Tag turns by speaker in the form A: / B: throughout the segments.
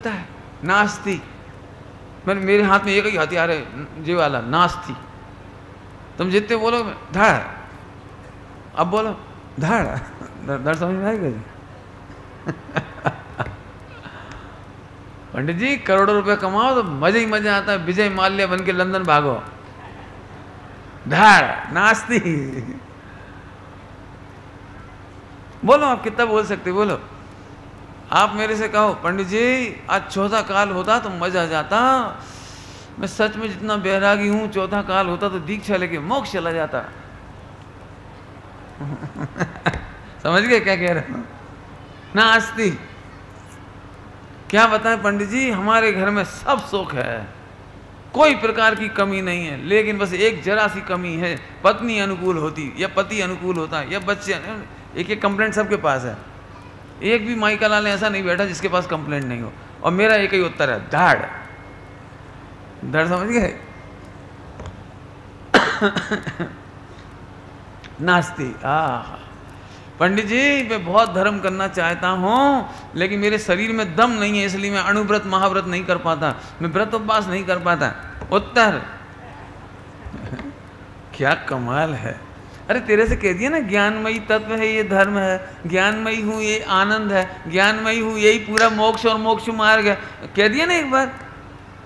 A: है नास्ती। मैंने मेरे हाथ में एक ही हथियार है, ये वाला नास्ती। तुम जितने बोलो धड़, अब बोलो धड़ धड़ समझ में आएगा जी। पंडित जी करोड़ों रुपए कमाओ तो मजे ही मजा आता है, विजय माल्या बन के लंदन भागो। धड़ नास्ती। बोलो आप कितना बोल सकते, बोलो। आप मेरे से कहो पंडित जी आज चौथा काल होता तो मजा आ जाता, मैं सच में जितना बैरागी हूं, चौथा काल होता तो दीक्षा लेके मोक्ष चला जाता। समझ गए क्या कह रहे हो? नास्ती। क्या बताएं पंडित जी, हमारे घर में सब सुख है, कोई प्रकार की कमी नहीं है, लेकिन बस एक जरा सी कमी है, पत्नी अनुकूल होती या पति अनुकूल होता या बच्चे। एक एक कंप्लेंट सबके पास है, एक भी माई का लाल ऐसा नहीं बैठा जिसके पास कंप्लेंट नहीं हो। और मेरा एक ही उत्तर है धड़ धड़। समझ गए? नास्ती। पंडित जी मैं बहुत धर्म करना चाहता हूँ, लेकिन मेरे शरीर में दम नहीं है, इसलिए मैं अणुव्रत महाव्रत नहीं कर पाता, मैं व्रत उपवास नहीं कर पाता। उत्तर क्या कमाल है। अरे तेरे से कह दिया ना, ज्ञानमयी तत्व है ये धर्म है, ज्ञानमयी हूँ ये आनंद है, ज्ञानमयी हूँ यही पूरा मोक्ष और मोक्ष मार्ग है। कह दिया ना एक बार।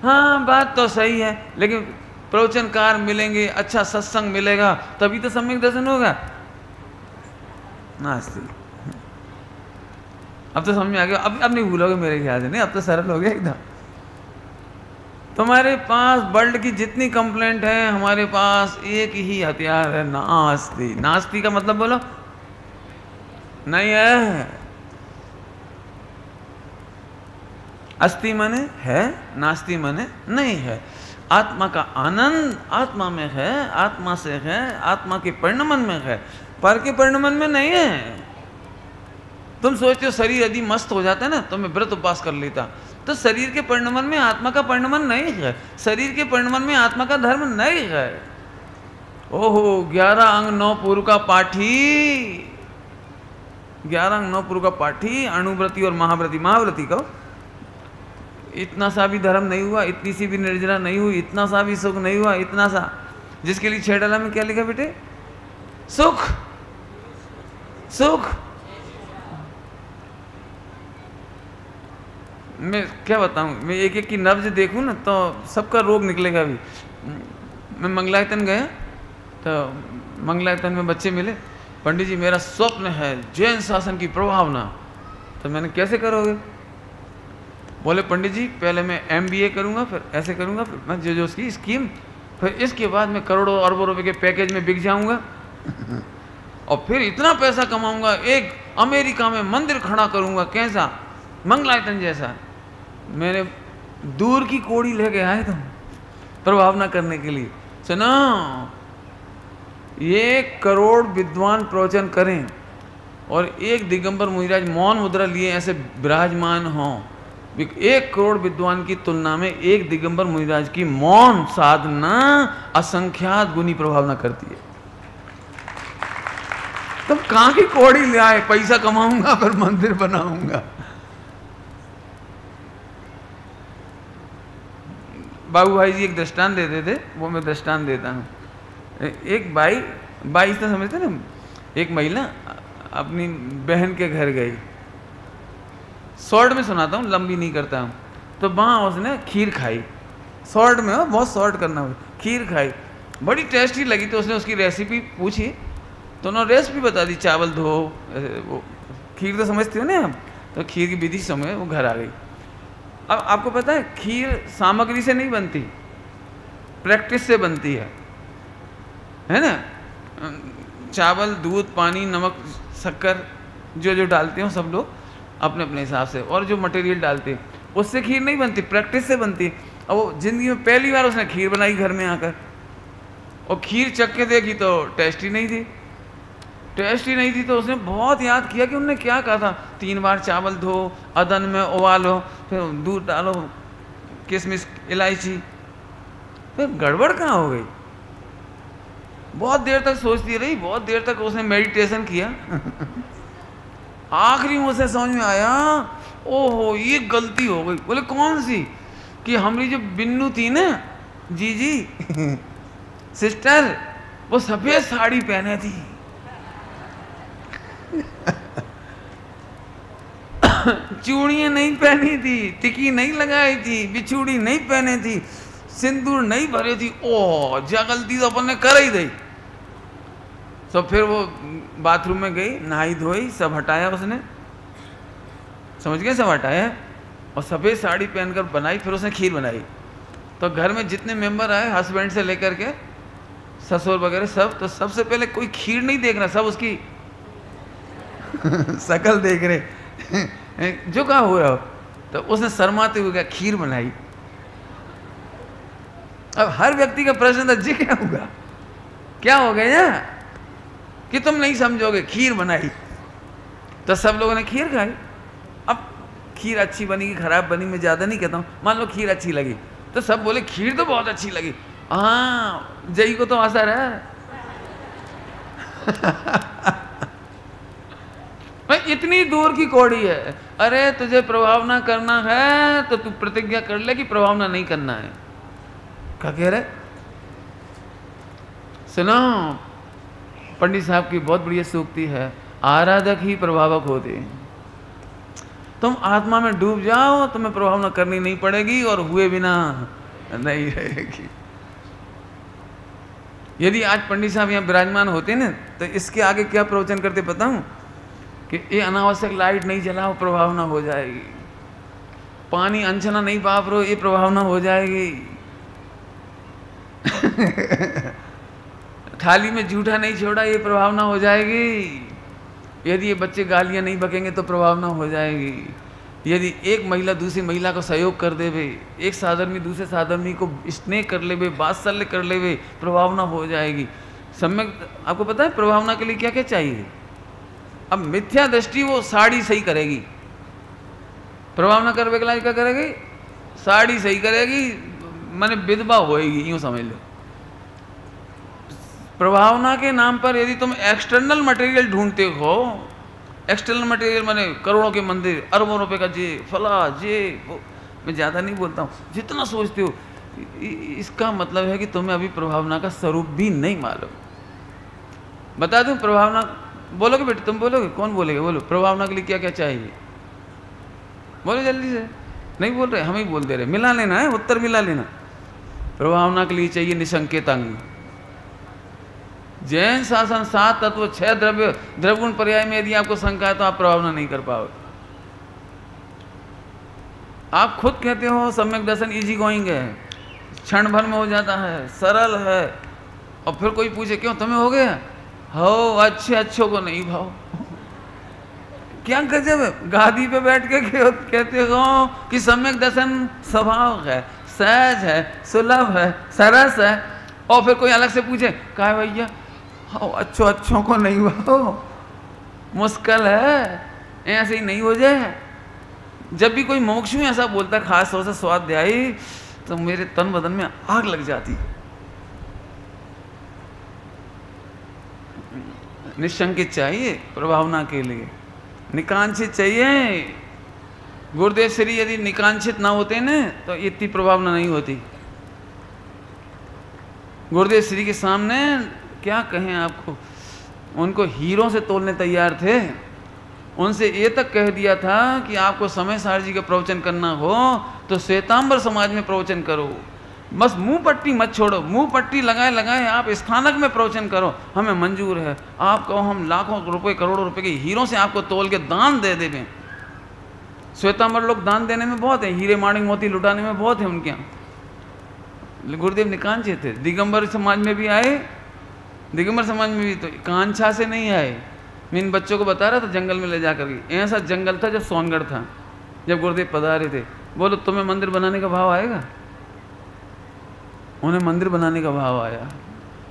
A: हाँ बात तो सही है, लेकिन प्रवचनकार मिलेंगे, अच्छा सत्संग मिलेगा, तभी तो सम्यक दर्शन होगा। नास्ती। अब तो समझ में आ गया, अब नहीं भूलोगे मेरे ख्याल से। नहीं, अब तो सरल हो गया एकदम। तुम्हारे पास वर्ल्ड की जितनी कंप्लेंट है, हमारे पास एक ही हथियार है, नास्ती। नास्ती का मतलब बोलो नहीं है। अस्ति माने है, नास्ती माने नहीं है। आत्मा का आनंद आत्मा में है, आत्मा से है, आत्मा के परिणमन में है, पर के परिणमन में नहीं है। तुम सोचते हो शरीर यदि मस्त हो जाता है ना तो मैं व्रत उपवास कर लेता, तो शरीर के परिणमन में आत्मा का परिणमन नहीं है, शरीर के परिणमन में आत्मा का धर्म नहीं है। ओहो 11 अंग 9 पूर्व का पाठी, 11 अंग 9 पूर्व का पाठी, अणुव्रती और महाव्रती। महाव्रती को इतना सा भी धर्म नहीं हुआ, इतनी सी भी निर्जरा नहीं हुई, इतना सा भी सुख नहीं हुआ, इतना सा। जिसके लिए 6 डाला में क्या लिखा बेटे? सुख। सुख। मैं क्या बताऊं, मैं एक एक की नब्ज देखूं ना तो सबका रोग निकलेगा अभी। मैं मंगलायतन गया तो मंगलायतन में बच्चे मिले, पंडित जी मेरा स्वप्न है जैन शासन की प्रभावना। तो मैंने कैसे करोगे? बोले पंडित जी पहले मैं MBA करूंगा, फिर ऐसे करूंगा, फिर मैं जो उसकी स्कीम, फिर इसके बाद मैं करोड़ों अरबों रुपए के पैकेज में बिक जाऊंगा और फिर इतना पैसा कमाऊंगा, एक अमेरिका में मंदिर खड़ा करूंगा, कैसा? मंगलायतन जैसा। मैंने दूर की कोड़ी लेके आए तुम प्रभावना करने के लिए। सुनो, 1 करोड़ विद्वान प्रवचन करें और एक दिगंबर मुनिराज मौन मुद्रा लिए ऐसे विराजमान हों, 1 करोड़ विद्वान की तुलना में एक दिगंबर मुनिराज की मौन साधना असंख्यात गुनी प्रभावना करती है। तुम कहां की कौड़ी ले आए? पैसा कमाऊंगा फिर मंदिर बनाऊंगा। बाबू भाई जी एक दृष्टांत देते थे, वो मैं दृष्टांत देता हूँ। एक बाई तो समझते ना, एक महिला अपनी बहन के घर गई, शॉर्ट में सुनाता हूँ, लंबी नहीं करता हूँ। तो वहाँ उसने खीर खाई, शॉर्ट में हो, बहुत शॉर्ट करना हो। खीर खाई, बड़ी टेस्टी लगी, तो उसने उसकी रेसिपी पूछी, तो उन्होंने रेसिपी बता दी, चावल धो, वो खीर तो समझते हो ना आप, तो खीर की विधि समझ, वो घर आ गई। अब आपको पता है खीर सामग्री से नहीं बनती, प्रैक्टिस से बनती है ना? चावल, दूध, पानी, नमक, शक्कर जो जो डालते हो सब लोग अपने अपने हिसाब से, और जो मटेरियल डालते हैं उससे खीर नहीं बनती, प्रैक्टिस से बनती है। अब वो जिंदगी में पहली बार उसने खीर बनाई घर में आकर, और खीर चख के देखी तो टेस्टी नहीं थी। टेस्टी नहीं थी तो उसने बहुत याद किया कि उन्होंने क्या कहा था, 3 बार चावल धो, अदन में उबालो, फिर दूध डालो, किशमिश, इलायची, फिर गड़बड़ कहाँ हो गई? बहुत देर तक सोचती रही, बहुत देर तक उसने मेडिटेशन किया। आखिरी में उसे समझ में आया ओहो ये गलती हो गई। बोले कौन सी? कि हमारी जो बिन्नू थी ना, जी सिस्टर, वो सफेद साड़ी पहने थी। चूड़ियां नहीं पहनी थी, टिकी नहीं लगाई थी, बिछुड़ी नहीं पहने थी, सिंदूर नहीं भरे थी। ओह जा गलती तो अपन ने कर ही दी। तो फिर वो बाथरूम में गई, नहाई धोई, सब हटाया उसने, समझ गए, सब हटाया और सफ़ेद साड़ी पहनकर बनाई। फिर उसने खीर बनाई। तो घर में जितने मेंबर आए, हस्बैंड से लेकर के ससुर वगैरह सब, तो सबसे पहले कोई खीर नहीं देख रहा, सब उसकी शकल देख रहे। जो कहा हुआ हो, तो उसने शर्माते हुए कहा खीर बनाई। अब हर व्यक्ति का प्रश्न था जी क्या होगा, क्या हो गया कि तुम नहीं समझोगे, खीर बनाई। तो सब लोगों ने खीर खाई। अब खीर अच्छी बनी कि खराब बनी मैं ज़्यादा नहीं कहता हूँ, मान लो खीर अच्छी लगी, तो सब बोले खीर तो बहुत अच्छी लगी। हाँ जई को तो असर है। इतनी दूर की कौड़ी है। अरे तुझे प्रभाव ना करना है तो तू प्रतिज्ञा कर ले कि प्रभाव ना नहीं करना है। क्या कह रहे? सुनो, पंडित साहब की बहुत बढ़िया सूक्ति है, आराधक ही प्रभावक होते हैं। तुम आत्मा में डूब जाओ, तुम्हें प्रभावना करनी नहीं पड़ेगी और हुए बिना नहीं रहेगी। यदि आज पंडित साहब यहाँ विराजमान होते ना, तो इसके आगे क्या प्रवचन करते पता हूँ कि ये अनावश्यक लाइट नहीं जलाओ, प्रभावना हो जाएगी। पानी अनछना नहीं वापरो, ये प्रभावना हो जाएगी। थाली में जूठा नहीं छोड़ा, ये प्रभावना हो जाएगी। यदि ये बच्चे गालियां नहीं बकेंगे तो प्रभावना हो जाएगी। यदि एक महिला दूसरी महिला को सहयोग कर देवे, एक साधर्मी दूसरे साधर्मी को स्नेह कर लेवे, वात्सल्य कर लेवे, प्रभावना हो जाएगी। सम्यक आपको पता है प्रभावना के लिए क्या क्या चाहिए? अब मिथ्या दृष्टि वो साड़ी सही करेगी, प्रभावना करने के लिए क्या करेगी? साड़ी सही करेगी, माने विधवा होएगी, यूं समझ लो। प्रभावना के नाम पर यदि तुम एक्सटर्नल मटेरियल ढूंढते हो, एक्सटर्नल मटेरियल माने करोड़ों के मंदिर, अरबों रुपए का जे फला जे वो, मैं ज़्यादा नहीं बोलता हूँ, जितना सोचते हो, इसका मतलब है कि तुम्हें अभी प्रभावना का स्वरूप भी नहीं मालूम। बता दूं प्रभावना, बोलोगे बेटे, तुम बोलोगे, कौन बोलेगा? बोलो प्रभावना के लिए क्या क्या चाहिए, बोलो जल्दी से। नहीं बोल रहे, हम ही बोल दे रहे, मिला लेना है, उत्तर मिला लेना। प्रभावना के लिए चाहिए निसंकेत अंग। जैन शासन 7 तत्व 6 द्रव्य द्रवगुण पर्याय में यदि आपको शंका है तो आप प्रभावना नहीं कर पाओगे। आप खुद कहते हो सम्यक दर्शन इजी गोइंग है, क्षण भर में हो जाता है, सरल है, और फिर कोई पूछे क्यों तुम्हें हो गया? हो, अच्छे अच्छों को नहीं भाव। क्या गजब है, गादी पे बैठ के कहते हो कि सम्यक दर्शन स्वभाव है, सहज है, सुलभ है, सरस है, और फिर कोई अलग से पूछे क्या भैया अच्छों अच्छों को नहीं भाव, मुश्किल है, ऐसे ही नहीं हो जाए। जब भी कोई मोक्षु ऐसा बोलता है, खास तौर से स्वाध्यायी, तो मेरे तन बदन में आग लग जाती। निशंकित चाहिए प्रभावना के लिए, निकांक्षित चाहिए। गुरुदेव श्री यदि निकांक्षित ना होते ना तो इतनी प्रभावना नहीं होती। गुरुदेव श्री के सामने क्या कहें आपको, उनको हीरों से तोलने तैयार थे। उनसे ये तक कह दिया था कि आपको समय सार जी का प्रवचन करना हो तो श्वेतांबर समाज में प्रवचन करो, बस मुंह पट्टी मत छोड़ो। मुंह पट्टी लगाए लगाए आप स्थानक में प्रवचन करो, हमें मंजूर है। आप कहो हम लाखों रुपए करोड़ों रुपए के हीरों से आपको तोल के दान दे देवें। श्वेतांबर लोग दान देने में बहुत है, हीरे माणिक मोती लुटाने में बहुत है उनके यहाँ। गुरुदेव निकांक्षित थे। दिगंबर समाज में भी आए, दिगंबर समाज में भी तो कांछा से नहीं आए। मैं इन बच्चों को बता रहा था जंगल में ले जाकर के, ऐसा जंगल था जब सोनगढ़ था, जब गुरुदेव पधारे थे। बोलो तुम्हें मंदिर बनाने का भाव आएगा? उन्हें मंदिर बनाने का भाव आया।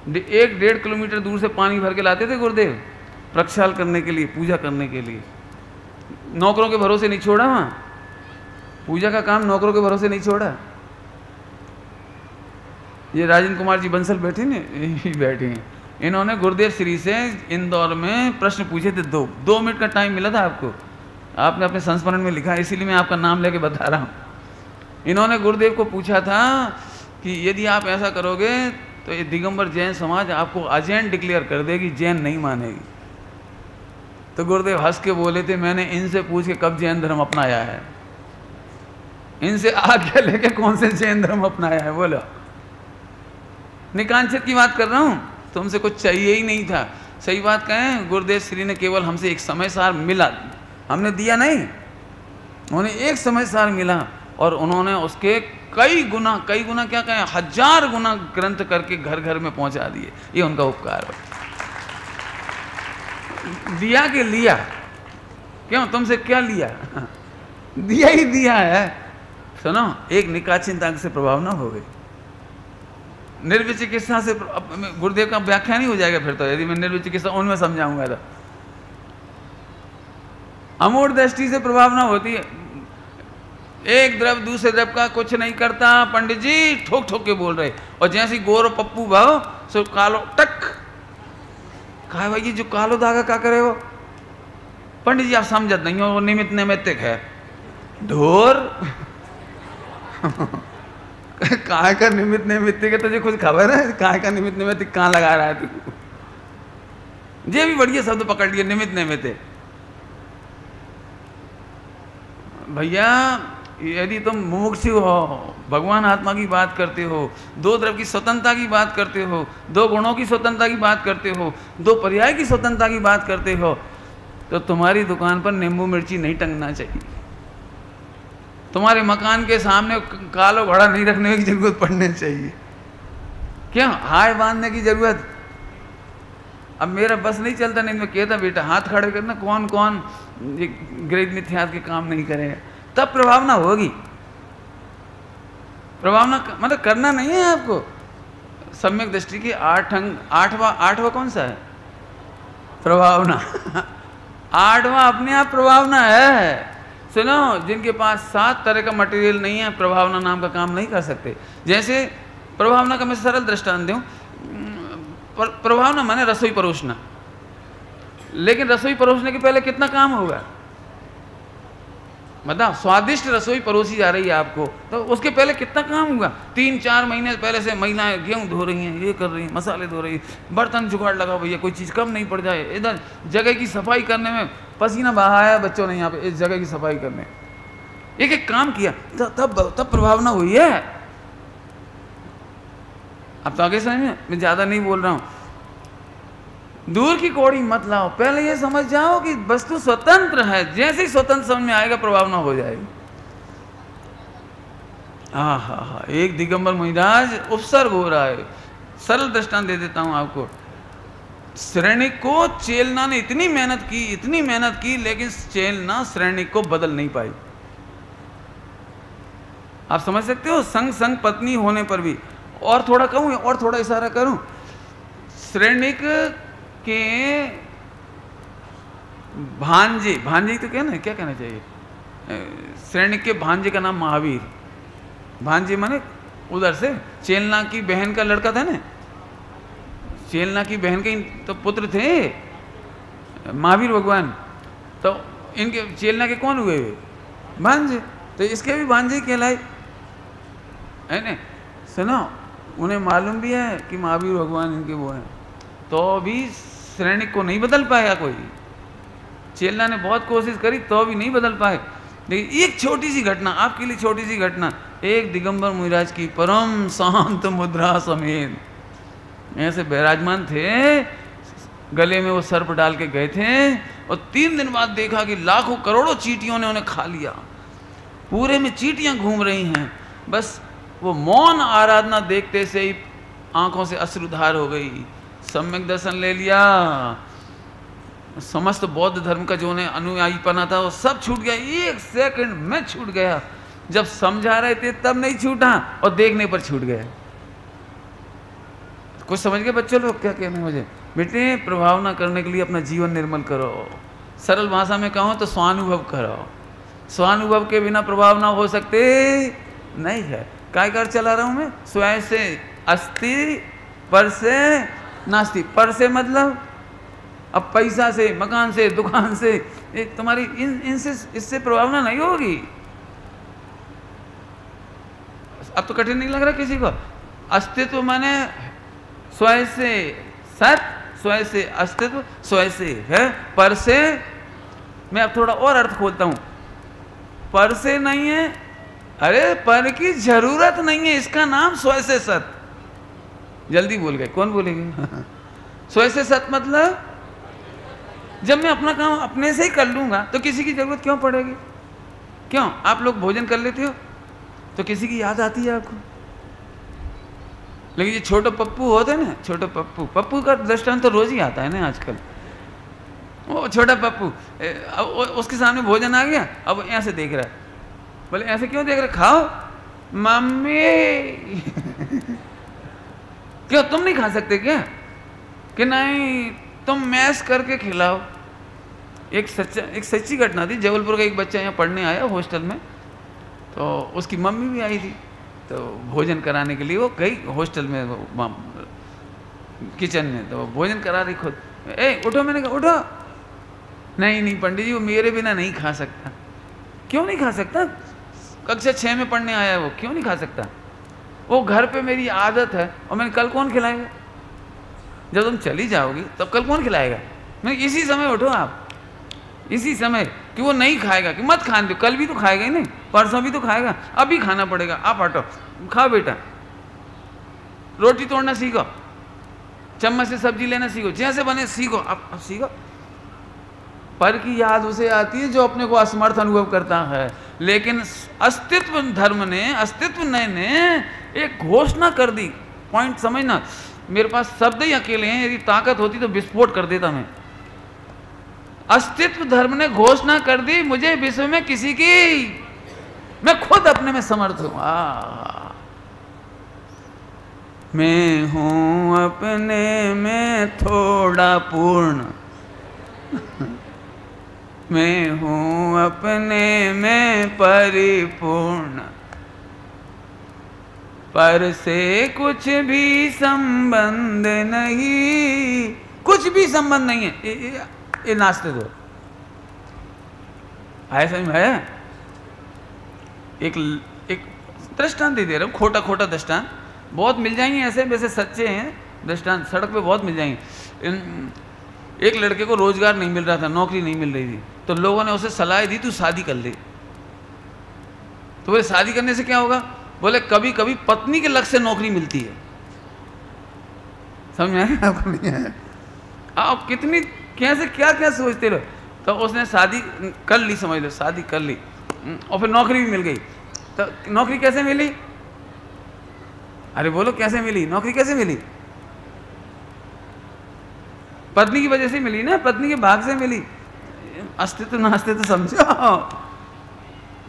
A: 1-1.5 किलोमीटर दूर से पानी भर के लाते थे गुरुदेव, प्रक्षाल करने के लिए, पूजा करने के लिए। नौकरों के भरोसे नहीं छोड़ा, वहाँ पूजा का काम नौकरों के भरोसे नहीं छोड़ा। ये राजेंद्र कुमार जी बंसल बैठे ने, बैठे हैं, इन्होंने गुरुदेव श्री से इंदौर में प्रश्न पूछे थे। 2 मिनट का टाइम मिला था आपको, आपने अपने संस्मरण में लिखा है, इसीलिए मैं आपका नाम लेके बता रहा हूँ। इन्होंने गुरुदेव को पूछा था कि यदि आप ऐसा करोगे तो ये दिगंबर जैन समाज आपको अजैन डिक्लेयर कर देगी, जैन नहीं मानेगी। तो गुरुदेव हंस के बोले थे, मैंने इनसे पूछ के कब जैन धर्म अपनाया है, इनसे आज्ञा लेके कौन से जैन धर्म अपनाया है? बोलो। निकांक्षित की बात कर रहा हूँ, तुमसे कुछ चाहिए ही नहीं था। सही बात कहें, गुरुदेव श्री ने केवल हमसे एक समय सार मिला, हमने दिया नहीं, उन्हें एक समय सार मिला और उन्होंने उसके कई गुना क्या कहें, 1000 गुना ग्रंथ करके घर घर में पहुंचा दिए। ये उनका उपकार है। दिया के लिया, क्यों तुमसे क्या लिया? दिया ही दिया है। सुनो, एक निकाचिंता से प्रभाव ना हो गई, निर्विचिकित्सा से गुरुदेव का व्याख्या नहीं हो जाएगा फिर तो, यदि मैं निर्विचिकित्सा उनमें समझाऊंगा तो। अमूढ़ दृष्टि से प्रभाव ना होती है। एक द्रव दूसरे द्रव का कुछ नहीं करता, पंडित जी ठोक ठोक के बोल रहे। और जैसे गोरो पप्पू भाव सो कालो टक, कहा भाई ये जो कालो धागा क्या करे वो? पंडित जी आप समझत नहीं हो, वो निमित्त नैमित्तिक है। ढोर काय का निमित्त नैमित्तिक है, तुझे कुछ खबर है? काय का निमित्त नैमित्तिक कहाँ लगा रहा है तू? ये भी बढ़िया शब्द पकड़ लिए, निमित्त नैमित्तिक। भैया यदि तुम मुमुक्षु हो, भगवान आत्मा की बात करते हो, दो द्रव की स्वतंत्रता की बात करते हो, दो गुणों की स्वतंत्रता की बात करते हो, दो पर्याय की स्वतंत्रता की बात करते हो, तो तुम्हारी दुकान पर नींबू मिर्ची नहीं टंगना चाहिए। तुम्हारे मकान के सामने कालो घोड़ा नहीं रखने की जरूरत पड़नी चाहिए। क्या हाय बांधने की जरूरत? अब मेरा बस नहीं चलता, नहीं मैं कहता बेटा हाथ खड़े करना, कौन कौन ये ग्रेड मिथ्यात्व के काम नहीं करेगा, तब प्रभावना होगी। प्रभावना मतलब करना नहीं है आपको। सम्यक दृष्टि की 8 अंग, आठवां कौन सा है? प्रभावना। 8वां अपने आप प्रभावना है। सुनो, जिनके पास 7 तरह का मटेरियल नहीं है, प्रभावना नाम का काम नहीं कर सकते। जैसे प्रभावना का मैं सरल दृष्टांत दूं, प्रभावना माने रसोई परोसना, लेकिन रसोई परोसने के पहले कितना काम होगा? मतलब स्वादिष्ट रसोई परोसी जा रही है आपको, तो उसके पहले कितना काम होगा? 3-4 महीने पहले से महिलाएं गेहूं धो रही हैं, ये कर रही हैं, मसाले धो रही, बर्तन जुगाड़ लगा भैया कोई चीज़ कम नहीं पड़ जाए, इधर जगह की सफाई करने में पसीना बहाया बच्चों ने यहाँ पे इस जगह की सफाई करने, एक एक काम किया, तब प्रभावना हुई है। अब तो आगे समझ, मैं ज़्यादा नहीं बोल रहा हूँ, दूर की कौड़ी मत लाओ, पहले ये समझ जाओ कि वस्तु स्वतंत्र है। जैसे ही स्वतंत्र समझ में आएगा प्रभावना हो जाएगी। हाँ, एक दिगंबर मुनिराज उपसर्ग हो रहा है। सरल दृष्टांत दे देता हूं आपको। श्रेणिक को चेलना ने इतनी मेहनत की, लेकिन चेलना श्रेणिक को बदल नहीं पाई। आप समझ सकते हो? संग पत्नी होने पर भी। और थोड़ा कहूं और थोड़ा इशारा करूं, श्रेणिक के भांजे तो क्या कहना चाहिए, श्रेणिक के भांजे का नाम महावीर। भांजे माने उधर से चेलना की बहन का लड़का था ना, चेलना की बहन के तो पुत्र थे महावीर भगवान। तो इनके चेलना के कौन हुए? भांजे। तो इसके भी भांजे कहलाए, है ना? सुनो, उन्हें मालूम भी है कि महावीर भगवान इनके वो हैं, तो भी श्रेणिक को नहीं बदल पाया कोई। चेलना ने बहुत कोशिश करी तो भी नहीं बदल पाए। लेकिन एक छोटी सी घटना, आपके लिए छोटी सी घटना, एक दिगंबर मुनिराज की परम शांत मुद्रा समेत ऐसे विराजमान थे, गले में वो सर्प डाल के गए थे, और 3 दिन बाद देखा कि लाखों करोड़ों चींटियों ने उन्हें खा लिया। पूरे में चींटियां घूम रही हैं। बस वो मौन आराधना देखते से ही आंखों से अश्रुधार हो गई। सम्यक दर्शन ले लिया। समस्त बौद्ध धर्म का जो उन्हें अनुयायीपना था वो सब छूट गया, 1 सेकंड में छूट गया। जब समझा रहे थे तब नहीं छूटा, और देखने पर छूट गया। कुछ समझ गए बच्चों लोग क्या कहना है मुझे? बेटे, प्रभावना करने के लिए अपना जीवन निर्मल करो। सरल भाषा में कहूँ तो स्वानुभव करो। स्वानुभव के बिना प्रभावना हो सकते नहीं है। काय कर चला रहा हूँ मैं? स्वयं से अस्ति, पर से नास्ति। पर से मतलब अब पैसा से, मकान से, दुकान से, तुम्हारी इनसे इससे प्रभावना नहीं होगी। अब तो कठिन नहीं लग रहा किसी को? अस्तित्व माने स्वयं से सत, स्वयं से अस्तित्व, स्वयं से है, पर से। मैं अब थोड़ा और अर्थ खोलता हूं। पर से नहीं है, अरे पर की जरूरत नहीं है, इसका नाम स्वयं से सत। जल्दी बोल गए, कौन बोलेगी? स्वयं से सत मतलब जब मैं अपना काम अपने से ही कर लूंगा तो किसी की जरूरत क्यों पड़ेगी? क्यों? आप लोग भोजन कर लेते हो तो किसी की याद आती है आपको, लेकिन ये छोटा पप्पू होते हैं ना, छोटा पप्पू, पप्पू का दृष्टांत तो रोज ही आता है ना आजकल। वो छोटा पप्पू, उसके सामने भोजन आ गया, अब ऐसे देख रहा है, बोले ऐसे क्यों देख रहे? खाओ मम्मी। क्यों तुम नहीं खा सकते क्या? कि नहीं तुम मैश करके खिलाओ। एक सच्ची घटना थी। जबलपुर का एक बच्चा यहाँ पढ़ने आया हॉस्टल में, तो उसकी मम्मी भी आई थी, तो भोजन कराने के लिए वो गई हॉस्टल में, किचन में, तो भोजन करा रही खुद। उठो, मैंने कहा उठो। नहीं पंडित जी वो मेरे बिना नहीं खा सकता। क्यों नहीं खा सकता? कक्षा 6 में पढ़ने आया है वो, क्यों नहीं खा सकता? वो घर पे मेरी आदत है। और मैंने कल कौन खिलाएगा? जब तुम चली जाओगी तब कल कौन खिलाएगा? मैं इसी समय उठो आप, इसी समय, कि वो नहीं खाएगा कि मत खाने दो, कल भी तो खाएगा ही नहीं, परसों भी तो खाएगा, अभी खाना पड़ेगा, आप हटो, खाओ बेटा। रोटी तोड़ना सीखो, चम्मच से सब्जी लेना सीखो, जैसे बने सीखो, अब सीखो। पर की याद उसे आती है जो अपने को असमर्थ अनुभव करता है। लेकिन अस्तित्व धर्म ने, अस्तित्व ने एक घोषणा कर दी। पॉइंट समझना, मेरे पास शब्द ही अकेले हैं, यदि ताकत होती तो विस्फोट कर देता मैं। अस्तित्व धर्म ने घोषणा कर दी, मुझे विश्व में किसी की, मैं खुद अपने में समर्थ हूं। मैं हूं अपने में थोड़ा पूर्ण, मैं हूं अपने में परिपूर्ण, पर से कुछ भी संबंध नहीं, कुछ भी संबंध नहीं है। ये नाचते दो आया समझ में आया? एक दृष्टांत दे रहा हूँ, खोटा खोटा दृष्टांत, बहुत मिल जाएंगे ऐसे, वैसे सच्चे हैं दृष्टांत, सड़क पे बहुत मिल जाएंगे। एक लड़के को रोजगार नहीं मिल रहा था, नौकरी नहीं मिल रही थी, तो लोगों ने उसे सलाह दी तू शादी कर ले। तो बोले शादी करने से क्या होगा? बोले कभी कभी पत्नी के लक्ष्य से नौकरी मिलती है। समझ में आया आपको? नहीं आया? आप कितनी कैसे क्या क्या सोचते रहो। तो उसने शादी कर ली, समझ लो शादी कर ली, और फिर नौकरी भी मिल गई। तो नौकरी कैसे मिली? अरे बोलो कैसे मिली? नौकरी कैसे मिली? पत्नी की वजह से मिली ना, पत्नी के भाग से मिली। अस्तित्व ना अस्तित्व समझो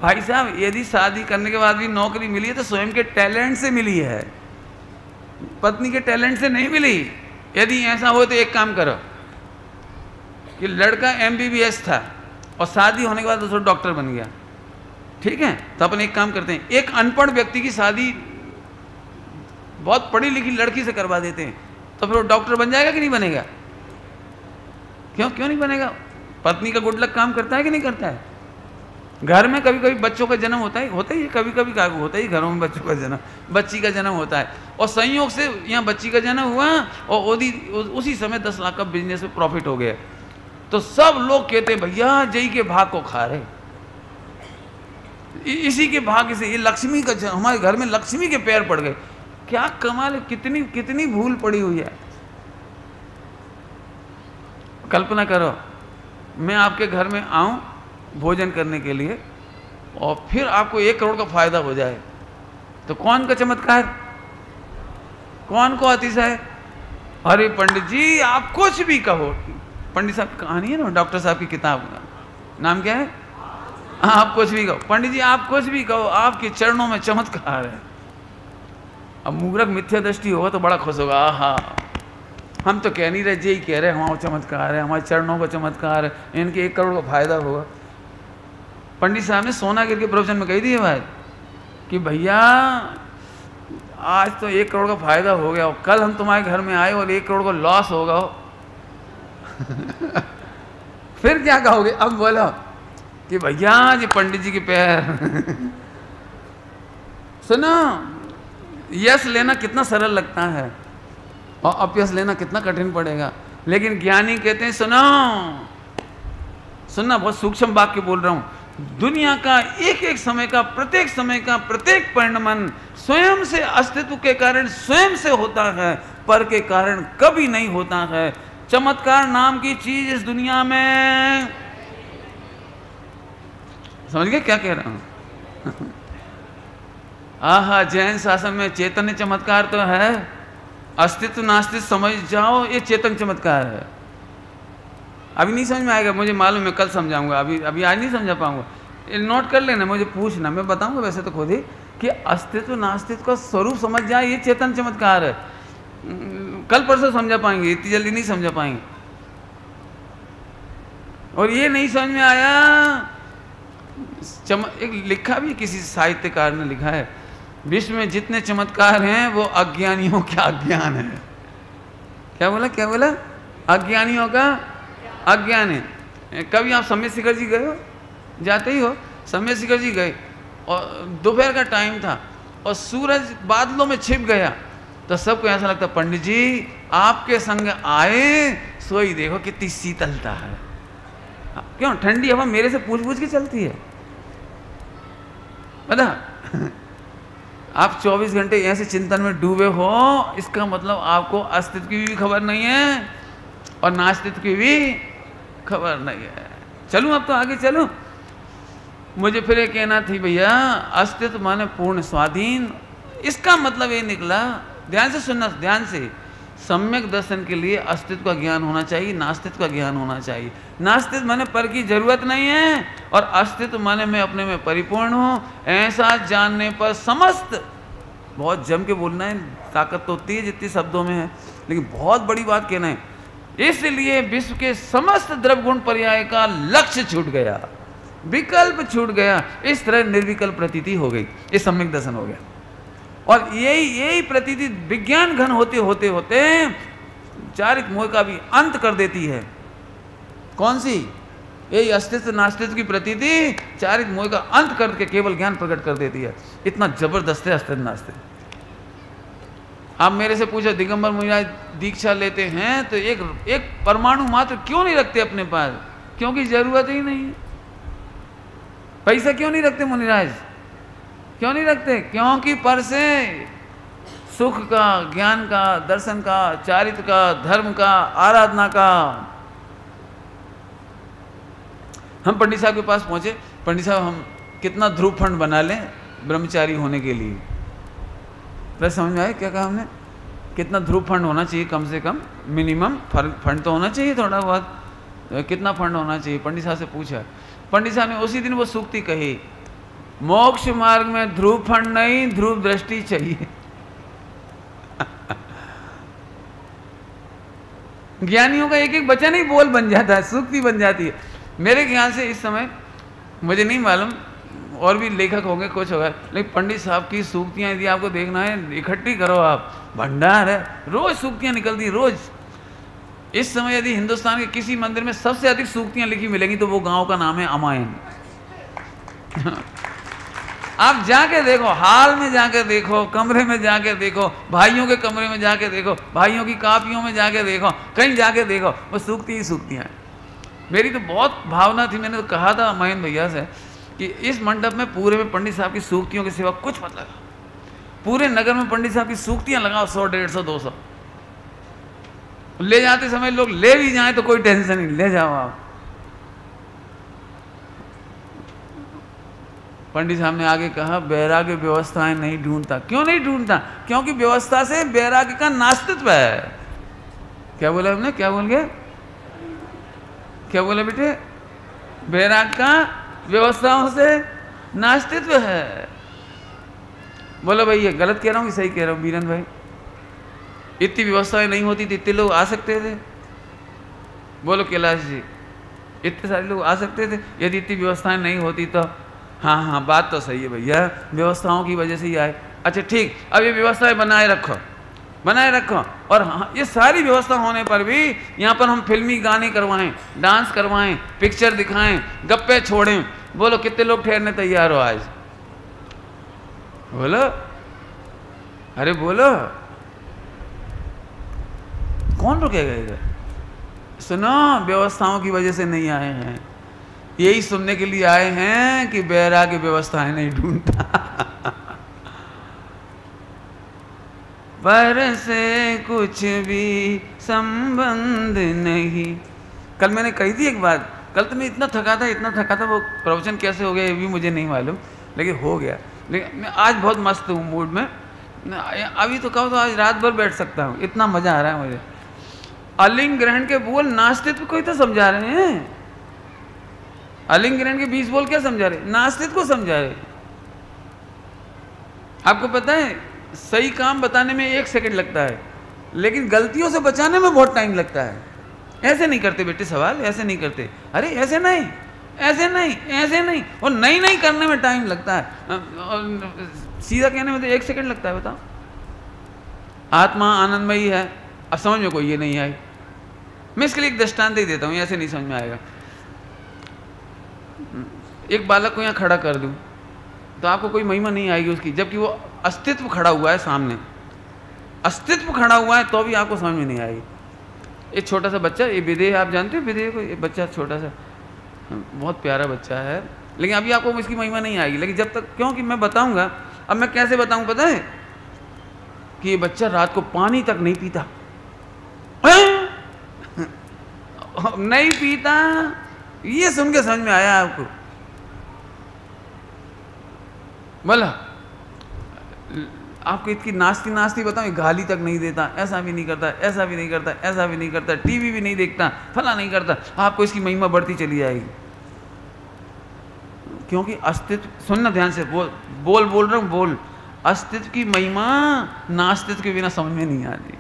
A: भाई साहब। यदि शादी करने के बाद भी नौकरी मिली है तो स्वयं के टैलेंट से मिली है, पत्नी के टैलेंट से नहीं मिली। यदि ऐसा हो तो एक काम करो कि लड़का MBBS था और शादी होने के बाद दूसरा डॉक्टर बन गया, ठीक है? तो अपन एक काम करते हैं, एक अनपढ़ व्यक्ति की शादी बहुत पढ़ी लिखी लड़की से करवा देते हैं, तो फिर वो डॉक्टर बन जाएगा कि नहीं बनेगा? क्यों नहीं बनेगा? पत्नी का गुड लक काम करता है कि नहीं करता है? घर में कभी कभी बच्चों का जन्म होता ही कभी कभी होता ही घरों में बच्चों का जन्म, बच्ची का जन्म होता है, और संयोग से यहाँ बच्ची का जन्म हुआ और उसी समय 10 लाख का बिजनेस में प्रॉफिट हो गया। तो सब लोग कहते भैया जय के भाग को खा रहे, इसी के भाग्य से ये लक्ष्मी का, हमारे घर में लक्ष्मी के पैर पड़ गए। क्या कमाल है, कितनी कितनी भूल पड़ी हुई है। कल्पना करो मैं आपके घर में आऊं भोजन करने के लिए और फिर आपको 1 करोड़ का फायदा हो जाए, तो कौन का चमत्कार, कौन को अतिशय? अरे पंडित जी आप कुछ भी कहो। पंडित साहब की कहानी है ना, डॉक्टर साहब की किताब का नाम क्या है? आप कुछ भी कहो पंडित जी, आप कुछ भी कहो, आपके चरणों में चमत्कार है। अब मूर्ख मिथ्या दृष्टि होगा तो बड़ा खुश होगा, आहा हम तो कह नहीं रहे, जी कह रहे हमारा चमत्कार है, हमारे चरणों का चमत्कार है, इनके 1 करोड़ का फायदा होगा। पंडित साहब ने सोना गिर के प्रवचन में कही थी ये बात कि भैया आज तो 1 करोड़ का फायदा हो गया, और कल हम तुम्हारे घर में आए और 1 करोड़ का लॉस होगा। फिर क्या कहोगे? अब बोलो कि भैया जी पंडित जी के पैर सुनो, यश लेना कितना सरल लगता है और अपयश लेना कितना कठिन पड़ेगा, लेकिन ज्ञानी कहते हैं सुनो, सुनना, बहुत सूक्ष्म वाक्य बोल रहा हूं, दुनिया का एक एक समय का प्रत्येक परिणमन स्वयं से अस्तित्व के कारण स्वयं से होता है, पर के कारण कभी नहीं होता है। चमत्कार नाम की चीज इस दुनिया में, समझ गए क्या कह रहा हूं? आहा, जैन शासन में चैतन्य चमत्कार तो है, अस्तित्व नास्तित्व समझ जाओ, ये चेतन चमत्कार है। अभी नहीं समझ में आएगा, मुझे मालूम है, कल समझाऊंगा, अभी आज नहीं समझा पाऊंगा। नोट कर लेना, मुझे पूछना, मैं बताऊंगा वैसे तो खुद ही, कि अस्तित्व नास्तित्व का स्वरूप समझ जाए, ये चेतन चमत्कार है। कल परसों समझा पाएंगे, इतनी जल्दी नहीं समझा पाएंगे। और ये नहीं समझ में आया, एक लिखा भी किसी साहित्यकार ने लिखा है, विश्व में जितने चमत्कार हैं वो अज्ञानियों का अज्ञान है। क्या बोला? अज्ञानियों का अज्ञान है। कभी आप समय शिखर जी गए हो? जाते ही हो। समय शिखर जी गए और दोपहर का टाइम था और सूरज बादलों में छिप गया, तो सबको ऐसा लगता, पंडित जी आपके संग आए, सोई देखो कितनी शीतलता है। क्यों? ठंडी हवा मेरे से पूछ के चलती है, पता? आप 24 घंटे ऐसे चिंतन में डूबे हो, इसका मतलब आपको अस्तित्व की भी खबर नहीं है और नास्तित्व की भी खबर नहीं है। चलूं अब तो आगे चलूं। मुझे फिर ये कहना थी भैया, अस्तित्व माने पूर्ण स्वाधीन, इसका मतलब ये निकला, ध्यान से सुनना, ध्यान से, सम्यक दर्शन के लिए अस्तित्व का ज्ञान होना चाहिए, नास्तित्व का ज्ञान होना चाहिए। नास्तित्व माने पर की जरूरत नहीं है और अस्तित्व माने मैं अपने में परिपूर्ण हूँ, ऐसा जानने पर समस्त, बहुत जम के बोलना है, ताकत तो होती है जितनी शब्दों में है, लेकिन बहुत बड़ी बात कहना है। इसलिए विश्व के समस्त द्रव्य गुण पर्याय का लक्ष्य छूट गया, विकल्प छूट गया, इस तरह निर्विकल्प प्रतीति हो गई, ये सम्यक दर्शन हो गया। और यही प्रतीति विज्ञान घन होते होते होते चारिक मोह का भी अंत कर देती है। कौन सी? यही अस्तित्व नास्तित्व की प्रतीति चारिक मोह का अंत करके केवल ज्ञान प्रकट कर देती है। इतना जबरदस्त है अस्तित्व नास्तित्व। आप मेरे से पूछो, दिगंबर मुनिराज दीक्षा लेते हैं तो एक परमाणु मात्र क्यों नहीं रखते अपने पास? क्योंकि जरूरत ही नहीं है। पैसा क्यों नहीं रखते मुनिराज? क्यों नहीं रखते? क्योंकि पर से सुख का, ज्ञान का, दर्शन का, चारित्र का, धर्म का, आराधना का। हम पंडित साहब के पास पहुंचे, पंडित साहब हम कितना ध्रुव फंड बना लें ब्रह्मचारी होने के लिए? तो समझ में आए क्या कहा हमने? कितना ध्रुव फंड होना चाहिए, कम से कम मिनिमम फंड तो होना चाहिए, थोड़ा बहुत कितना फंड होना चाहिए? पंडित साहब से पूछा, पंडित साहब ने उसी दिन वो सूक्ति कही, मोक्ष मार्ग में ध्रुव फंड नहीं, ध्रुव दृष्टि चाहिए। ज्ञानियों का एक एक वचन ही बोल बन जाता है, सूक्ति बन जाती है। मेरे ख्याल से इस समय, मुझे नहीं मालूम, और भी लेखक होंगे, कुछ होगा, लेकिन पंडित साहब की सूक्तियां यदि आपको देखना है, इकट्ठी करो आप, भंडार है, रोज सूक्तियां निकलती, रोज। इस समय यदि हिंदुस्तान के किसी मंदिर में सबसे अधिक सूक्तियां लिखी मिलेंगी तो वो गांव का नाम है अमायन। आप जाके देखो, हाल में जाके देखो, कमरे में जाके देखो, भाइयों के कमरे में जाके देखो, भाइयों की कापियों में जाके देखो, कहीं जाके देखो, वो सूक्ति ही सूक्तियां हैं। मेरी तो बहुत भावना थी, मैंने तो कहा था महेंद्र भैया से कि इस मंडप में पूरे में पंडित साहब की सूक्तियों के सिवा कुछ मत लगा, पूरे नगर में पंडित साहब की सूक्तियां लगाओ, 100, 150, 200। ले जाते समय लोग ले भी जाएं तो कोई टेंशन नहीं, ले जाओ आप। पंडित साहब ने आगे कहा, वैराग्य व्यवस्थाएं नहीं ढूंढता। क्यों नहीं ढूंढता? क्योंकि व्यवस्था से वैराग्य का नास्तित्व है। क्या बोला हमने? क्या बोल गए? क्या बोला बेटे? वैराग्य का व्यवस्थाओं से नास्तित्व है। बोलो भाई, ये गलत कह रहा हूँ कि सही कह रहा हूँ बीरन भाई? इतनी व्यवस्थाएं नहीं होती तो इतने लोग आ सकते थे? बोलो कैलाश जी, इतने सारे लोग आ सकते थे यदि इतनी व्यवस्थाएं नहीं होती तो? हाँ हाँ, बात तो सही है भैया, व्यवस्थाओं की वजह से ही आए। अच्छा ठीक, अब ये व्यवस्थाएं बनाए रखो, बनाए रखो। और ये सारी व्यवस्था होने पर भी यहाँ पर हम फिल्मी गाने करवाएं, डांस करवाएं, पिक्चर दिखाएं, गप्पे छोड़ें। बोलो कितने लोग ठहरने तैयार हो आज? बोलो, अरे बोलो, कौन रुकेगा इधर? सुनो, व्यवस्थाओं की वजह से नहीं आए हैं, यही सुनने के लिए आए हैं कि बैराग्य व्यवस्थाएं नहीं ढूंढता। पर से कुछ भी संबंध नहीं। कल मैंने कही थी एक बात, कल तो मैं इतना थका था, वो प्रवचन कैसे हो गया ये भी मुझे नहीं मालूम, लेकिन हो गया। लेकिन मैं आज बहुत मस्त हूँ मूड में, अभी तो कहो तो आज रात भर बैठ सकता हूँ, इतना मजा आ रहा है मुझे। अलिंग ग्रहण के बोल नास्तित्व को ही तो समझा रहे हैं। अलिंग ग्रहण के 20 बोल क्या समझा रहे? नास्तित्व को समझा रहे। आपको पता है सही काम बताने में 1 सेकंड लगता है, लेकिन गलतियों से बचाने में बहुत टाइम लगता है। ऐसे नहीं करते बेटे सवाल, ऐसे नहीं करते, अरे ऐसे नहीं, ऐसे नहीं, ऐसे नहीं, और नहीं करने में टाइम लगता है, सीधा कहने में तो 1 सेकंड लगता है। बताओ, आत्मा आनंदमयी है। अब समझ में कोई ये नहीं आई, मैं इसके लिए एक दृष्टांत ही देता हूँ, ऐसे नहीं समझ में आएगा। एक बालक को यहाँ खड़ा कर दूँ तो आपको कोई महिमा नहीं आएगी उसकी, जबकि वो अस्तित्व खड़ा हुआ है सामने, अस्तित्व खड़ा हुआ है, तो भी आपको समझ में नहीं आएगी। एक छोटा सा बच्चा, ये विदेह, आप जानते हो विदेह को? ये बच्चा छोटा सा बहुत प्यारा बच्चा है, लेकिन अभी आपको इसकी महिमा नहीं आएगी। लेकिन जब तक, क्योंकि मैं बताऊंगा, अब मैं कैसे बताऊं पता है? कि ये बच्चा रात को पानी तक नहीं पीता, नहीं पीता, ये सुन के समझ में आया आपको? बोला आपको इतनी नास्ती बताऊं, गाली तक नहीं देता, ऐसा भी नहीं करता, ऐसा भी नहीं करता, ऐसा भी नहीं करता, टीवी भी नहीं देखता, फला नहीं करता, आपको इसकी महिमा बढ़ती चली जाएगी। क्योंकि अस्तित्व, सुनना ध्यान से, बोल रहा हूं, बोल, अस्तित्व की महिमा नास्तित्व के बिना समझ में नहीं आती।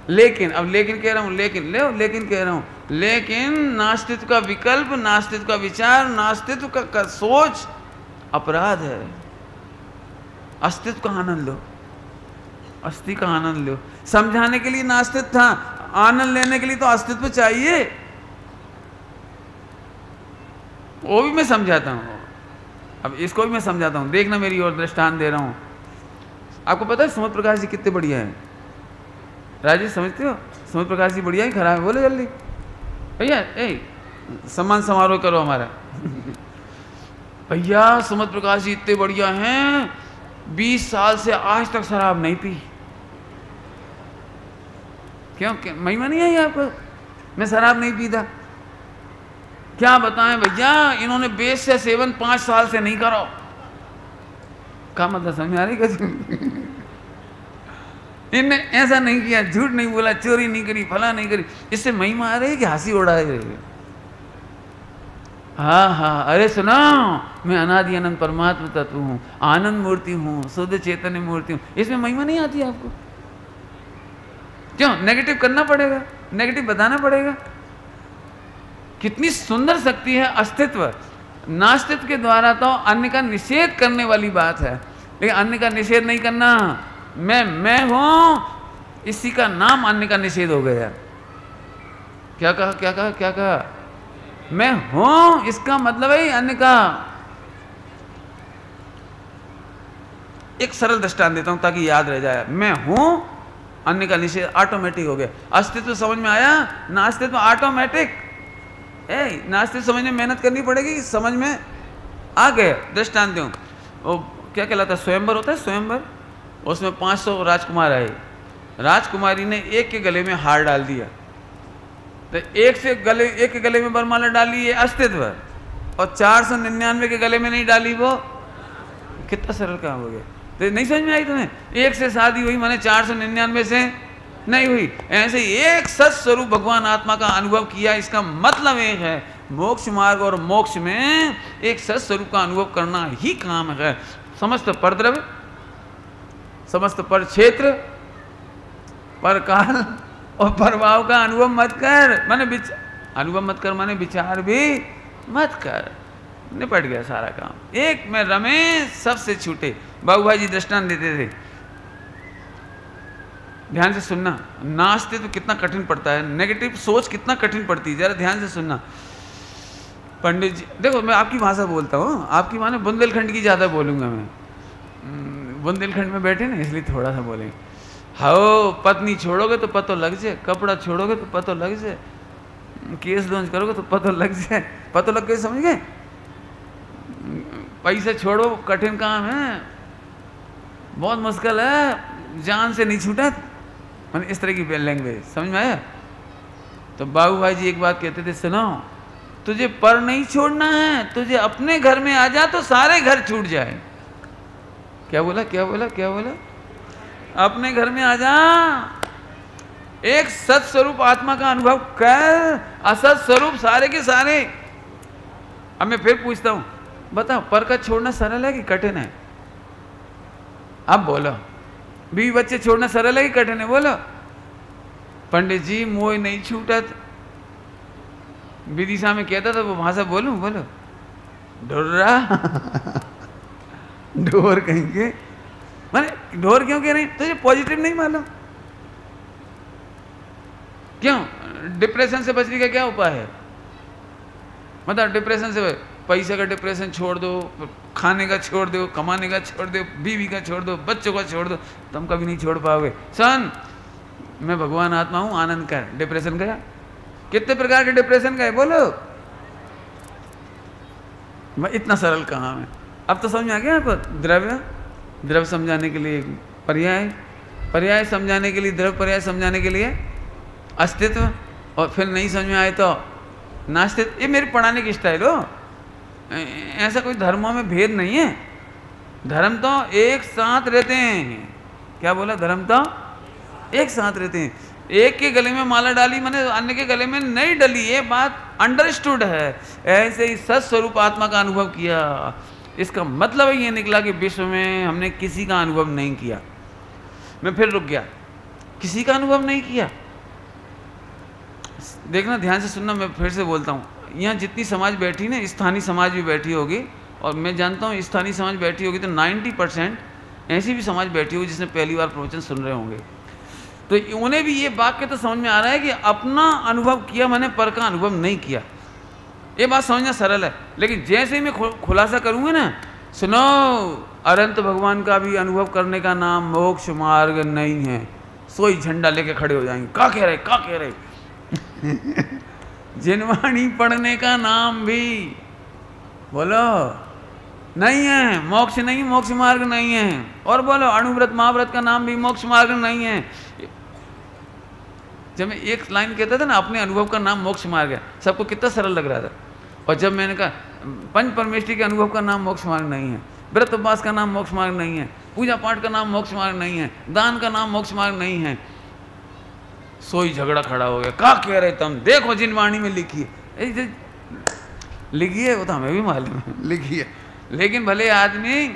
A: लेकिन, अब लेकिन कह रहा हूं, लेकिन कह रहा हूं, लेकिन नास्तित्व का विकल्प, नास्तित्व का विचार, नास्तित्व का सोच अपराध है। अस्तित्व का आनंद लो, अस्थि का आनंद लो। समझाने के लिए नास्तित्व था, आनंद लेने के लिए तो अस्तित्व चाहिए। वो भी मैं समझाता हूं, अब इसको भी मैं समझाता हूं, देखना मेरी ओर, दृष्टांत दे रहा हूं। आपको पता है समुद्र प्रकाश जी कितने बढ़िया हैं? राजेश समझते हो? समुद्र प्रकाश जी बढ़िया है, खराब है? बोले जल्दी भैया, सम्मान समारोह करो हमारा। भैया समुद्र प्रकाश जी इतने बढ़िया हैं, 20 साल से आज तक शराब नहीं पी। क्यों, महिमा नहीं आई आपको? मैं शराब नहीं पीता। क्या बताएं भैया, इन्होंने वेश्या सेवन 5 साल से नहीं करो। क्या मतलब, समझ आ रही? इनने ऐसा नहीं किया, झूठ नहीं बोला, चोरी नहीं करी, फला नहीं करी। इससे महिमा आ रही है कि हंसी उड़ा रही है? हाँ, अरे सुनो, मैं अनादि अनंत परमात्मा तत्व हूँ, आनंद मूर्ति हूँ, शुद्ध चैतन्य मूर्ति हूँ। इसमें महिमा नहीं आती आपको? क्यों? नेगेटिव करना पड़ेगा, नेगेटिव बताना पड़ेगा। कितनी सुंदर शक्ति है अस्तित्व। नास्तित्व के द्वारा तो अन्य का निषेध करने वाली बात है, लेकिन अन्य का निषेध नहीं करना। मैं हूँ, इसी का नाम अन्य का निषेध हो गया। क्या कहा? मैं हूं, इसका मतलब है अन्य का। एक सरल दृष्टांत देता हूं ताकि याद रह जाए। मैं हूं, अन्य का निषेध ऑटोमेटिक हो गया। अस्तित्व समझ में आया, नास्तित्व ऑटोमेटिक। नास्तित्व समझने में मेहनत करनी पड़ेगी, समझ में आ गया। दृष्टांत दूं, वो क्या कहलाता है, स्वयंवर होता है, स्वयंवर। उसमें 500 राजकुमार आए, राजकुमारी ने एक के गले में हार डाल दिया, तो एक के गले में वरमाला डाली, ये अस्तित्व, और 499 के गले में नहीं डाली, वो कितना सरल काम हो गया। तो नहीं समझ में आई तुम्हें? एक से शादी हुई माने 499 से नहीं हुई। ऐसे एक सत स्वरूप भगवान आत्मा का अनुभव किया, इसका मतलब एक है मोक्ष मार्ग और मोक्ष में एक सत स्वरूप का अनुभव करना ही काम है। समस्त परद्रव्य, समस्त पर क्षेत्र, पर काल और प्रभाव का अनुभव मत कर, माने अनुभव मत कर, माने विचार भी मत कर। निपट गया सारा काम। एक में रमे, सबसे छूटे। बाबू भाई जी दृष्टांत देते थे, ध्यान से सुनना, नाचते तो कितना कठिन पड़ता है, नेगेटिव सोच कितना कठिन पड़ती है, जरा ध्यान से सुनना। पंडित जी देखो, मैं आपकी भाषा बोलता हूँ, आपकी माने बुंदेलखंड की ज़्यादा बोलूँगा मैं, बुंदेलखंड में बैठे ना इसलिए थोड़ा सा बोलेंगे। हाओ पत्नी छोड़ोगे तो पतो लग जाए, कपड़ा छोड़ोगे तो पतो लग जाए, केस लॉन्च करोगे तो पतो लग जाए। पतो लग गए, समझ गए? पैसे छोड़ो कठिन काम है, बहुत मुश्किल है, जान से नहीं छूटा, मैंने इस तरह की लैंग्वेज समझ में आया? तो बाबू भाई जी एक बात कहते थे, सुनो तुझे पर नहीं छोड़ना है, तुझे अपने घर में आ जा तो सारे घर छूट जाए। क्या बोला, क्या बोला, क्या बोला? अपने घर में आ जा, एक सत स्वरूप आत्मा का अनुभव कर, असत स्वरूप सारे के सारे। अब मैं फिर पूछता हूं, बताओ पर का छोड़ना सरल है कि कठिन है? अब बोलो, बीवी बच्चे छोड़ना सरल है कि कठिन है? बोलो। पंडित जी मोह नहीं छूटा, विदिशा में कहता था, वो भाषा बोलूं? बोलो। ढोर्रा ढोर कहेंगे, माने ढोर क्यों कह रहे हैं? तुझे पॉजिटिव नहीं मालूम? क्यों? डिप्रेशन से बचने का क्या उपाय है? मतलब डिप्रेशन से, पैसे का डिप्रेशन छोड़ दो, खाने का छोड़ दो, कमाने का छोड़ दो, बीवी का छोड़ दो, बच्चों का छोड़ दो, तुम कभी नहीं छोड़ पाओगे। सन मैं भगवान आत्मा हूं, आनंद का डिप्रेशन गया। कितने प्रकार के डिप्रेशन गए बोलो? मैं इतना सरल कहाँ है? अब तो समझ में आ गया आपको? द्रव्य, द्रव्य समझाने के लिए पर्याय, पर्याय समझाने के लिए द्रव्य, पर्याय समझाने के लिए अस्तित्व, और फिर नहीं समझ में आए तो नास्तित्व। ये मेरे पढ़ाने की स्टाइल हो, ऐसा कोई धर्मों में भेद नहीं है, धर्म तो एक साथ रहते हैं। क्या बोला? धर्म तो एक साथ रहते हैं। एक के गले में माला डाली मैंने अन्य के गले में नहीं डली, ये बात अंडरस्टूड है। ऐसे ही सत स्वरूप आत्मा का अनुभव किया, इसका मतलब ये निकला कि विश्व में हमने किसी का अनुभव नहीं किया। मैं फिर रुक गया, किसी का अनुभव नहीं किया। देखना, ध्यान से सुनना, मैं फिर से बोलता हूँ, यहाँ जितनी समाज बैठी ना, स्थानीय समाज भी बैठी होगी, और मैं जानता हूँ स्थानीय समाज बैठी होगी तो 90% ऐसी भी समाज बैठी होगी जिसने पहली बार प्रवचन सुन रहे होंगे। तो उन्हें भी ये वाक्य तो समझ में आ रहा है कि अपना अनुभव किया, मैंने पर का अनुभव नहीं किया। ये बात समझना सरल है, लेकिन जैसे ही मैं खुलासा करूँगा ना, सुनो, अनंत भगवान का भी अनुभव करने का नाम मोक्ष मार्ग नहीं है। सोई झंडा लेके खड़े हो जाएंगे, क्या कह रहे, क्या कह रहे? जिनवाणी पढ़ने का नाम भी बोलो नहीं है, मोक्ष नहीं, मोक्ष मार्ग नहीं है। और बोलो अणुव्रत महाव्रत का नाम भी मोक्ष मार्ग नहीं है। जब मैं एक लाइन कहता था ना, अपने अनुभव का नाम मोक्ष मार्ग है, सबको कितना सरल लग रहा था। और जब मैंने कहा पंच परमेष्टि के अनुभव का नाम मोक्ष मार्ग नहीं है, व्रत उपवास का नाम मोक्ष मार्ग नहीं है, पूजा पाठ का नाम मोक्ष मार्ग नहीं है, दान का नाम मोक्ष मार्ग नहीं है, सोई झगड़ा खड़ा हो गया। क्या कह रहे तुम? देखो जिन वाणी में लिखी है, लिखी है वो तो हमें भी मालूम है, लिखी है, लेकिन भले आदमी,